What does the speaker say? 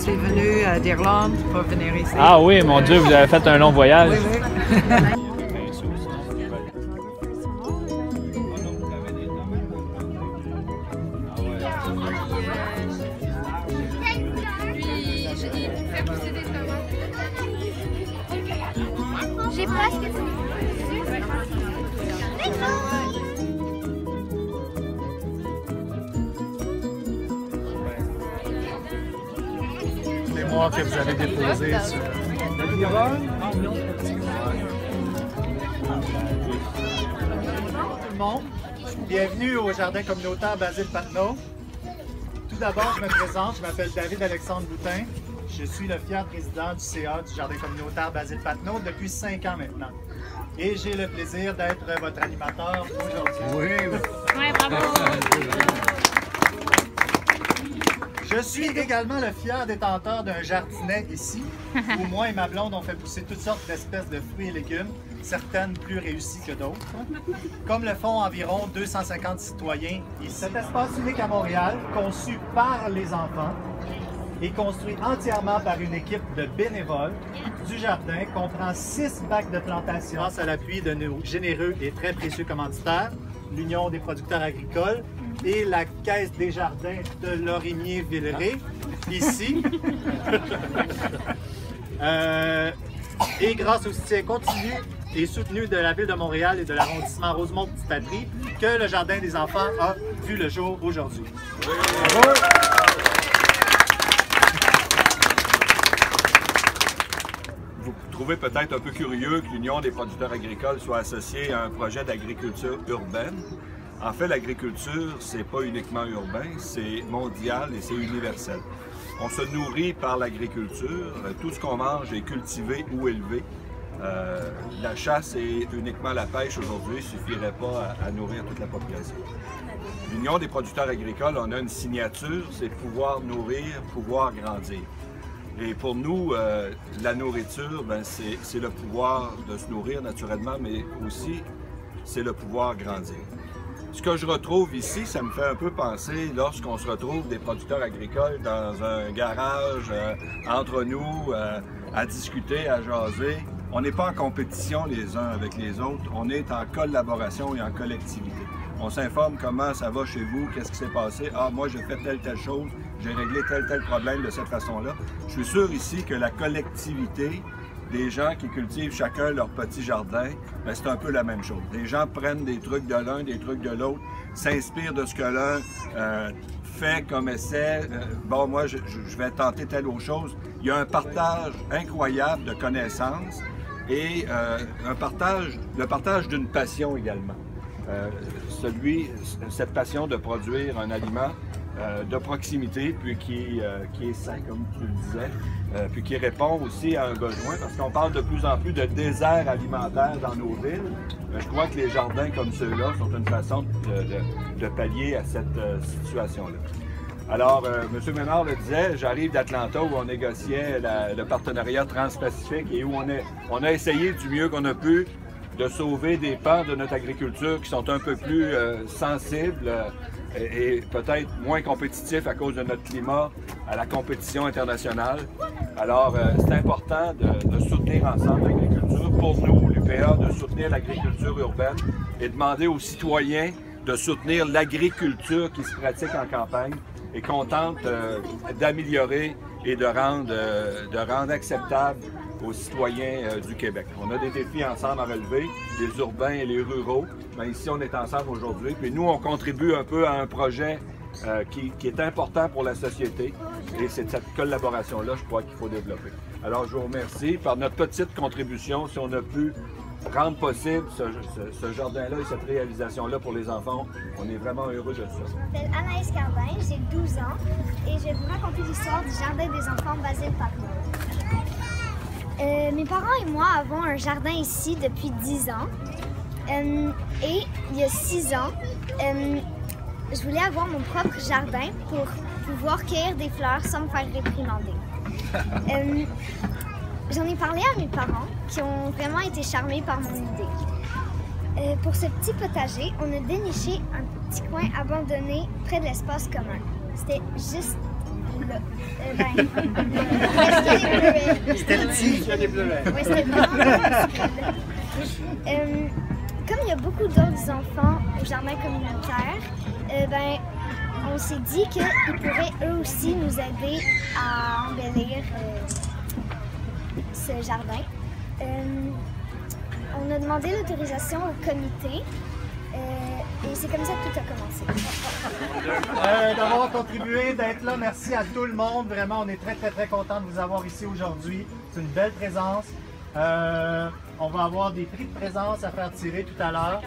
suis venue d'Irlande pour venir ici. Ah oui, mon Dieu, vous avez fait un long voyage. Oui, oui. J'ai presque fini. Les mémoires que vous avez déposées sur... Tout le monde, bienvenue au Jardin communautaire Basile-Patnaud. Tout d'abord, je me présente, je m'appelle David-Alexandre Boutin. Je suis le fier président du CA du Jardin communautaire Basile-Patnaud depuis 5 ans maintenant. Et j'ai le plaisir d'être votre animateur aujourd'hui. Oui, bravo! Je suis également le fier détenteur d'un jardinet ici, où moi et ma blonde ont fait pousser toutes sortes d'espèces de fruits et légumes, certaines plus réussies que d'autres, comme le font environ 250 citoyens ici. Cet espace unique à Montréal, conçu par les enfants, est construit entièrement par une équipe de bénévoles du jardin, comprend 6 bacs de plantation grâce à l'appui de nos généreux et très précieux commanditaires, l'Union des producteurs agricoles et la Caisse des jardins de Lorimier-Villeray, ici. Et grâce au soutien continu et soutenu de la Ville de Montréal et de l'arrondissement Rosemont-Petite-Patrie, que le Jardin des enfants a vu le jour aujourd'hui. Bravo! Vous trouvez peut-être un peu curieux que l'Union des producteurs agricoles soit associée à un projet d'agriculture urbaine. En fait, l'agriculture, c'est pas uniquement urbain, c'est mondial et c'est universel. On se nourrit par l'agriculture, tout ce qu'on mange est cultivé ou élevé. La chasse et uniquement la pêche aujourd'hui ne suffirait pas à nourrir toute la population. L'Union des producteurs agricoles, on a une signature, c'est pouvoir nourrir, pouvoir grandir. Et pour nous, la nourriture, c'est le pouvoir de se nourrir naturellement, mais aussi c'est le pouvoir grandir. Ce que je retrouve ici, ça me fait un peu penser lorsqu'on se retrouve des producteurs agricoles dans un garage, entre nous, à discuter, à jaser. On n'est pas en compétition les uns avec les autres, on est en collaboration et en collectivité. On s'informe comment ça va chez vous, qu'est-ce qui s'est passé. Ah, moi j'ai fait telle chose, j'ai réglé tel problème de cette façon-là. Je suis sûr ici que la collectivité des gens qui cultivent chacun leur petit jardin, c'est un peu la même chose. Les gens prennent des trucs de l'un, des trucs de l'autre, s'inspirent de ce que l'un fait comme essai. Bon, moi, je vais tenter telle autre chose. Il y a un partage incroyable de connaissances et le partage d'une passion également. Cette passion de produire un aliment de proximité, puis qui est sain, comme tu le disais, puis qui répond aussi à un besoin, parce qu'on parle de plus en plus de désert alimentaire dans nos villes. Je crois que les jardins comme ceux-là sont une façon de pallier à cette situation-là. Alors, M. Ménard le disait, j'arrive d'Atlanta où on négociait le partenariat transpacifique et où on a essayé du mieux qu'on a pu de sauver des pans de notre agriculture qui sont un peu plus sensibles et peut-être moins compétitifs à cause de notre climat à la compétition internationale. Alors, c'est important de soutenir ensemble l'agriculture. Pour nous, l'UPA, de soutenir l'agriculture urbaine et demander aux citoyens de soutenir l'agriculture qui se pratique en campagne et qu'on tente d'améliorer et de rendre acceptable aux citoyens du Québec. On a des défis ensemble à relever, les urbains et les ruraux. Mais ici, on est ensemble aujourd'hui. Puis nous, on contribue un peu à un projet qui est important pour la société. Et c'est cette collaboration-là, je crois, qu'il faut développer. Alors, je vous remercie. Par notre petite contribution, si on a pu rendre possible ce jardin-là et cette réalisation-là pour les enfants, on est vraiment heureux de ça. Je m'appelle Anaïs Cardin, j'ai 12 ans et je vais vous raconter l'histoire du Jardin des enfants Basile-Patnaud. Mes parents et moi avons un jardin ici depuis 10 ans. Et il y a 6 ans, je voulais avoir mon propre jardin pour pouvoir cueillir des fleurs sans me faire réprimander. J'en ai parlé à mes parents qui ont vraiment été charmés par mon idée. Pour ce petit potager, on a déniché un petit coin abandonné près de l'espace commun. C'était juste bleu. Est-ce qu'il y a des bleuets? C'était petit. Oui, c'était comme il y a beaucoup d'autres enfants au jardin communautaire, on s'est dit qu'ils pourraient eux aussi nous aider à embellir ce jardin. On a demandé l'autorisation au comité et c'est comme ça que tout a commencé. D'avoir contribué, d'être là. Merci à tout le monde. Vraiment, on est très contents de vous avoir ici aujourd'hui. C'est une belle présence. On va avoir des prix de présence à faire tirer tout à l'heure.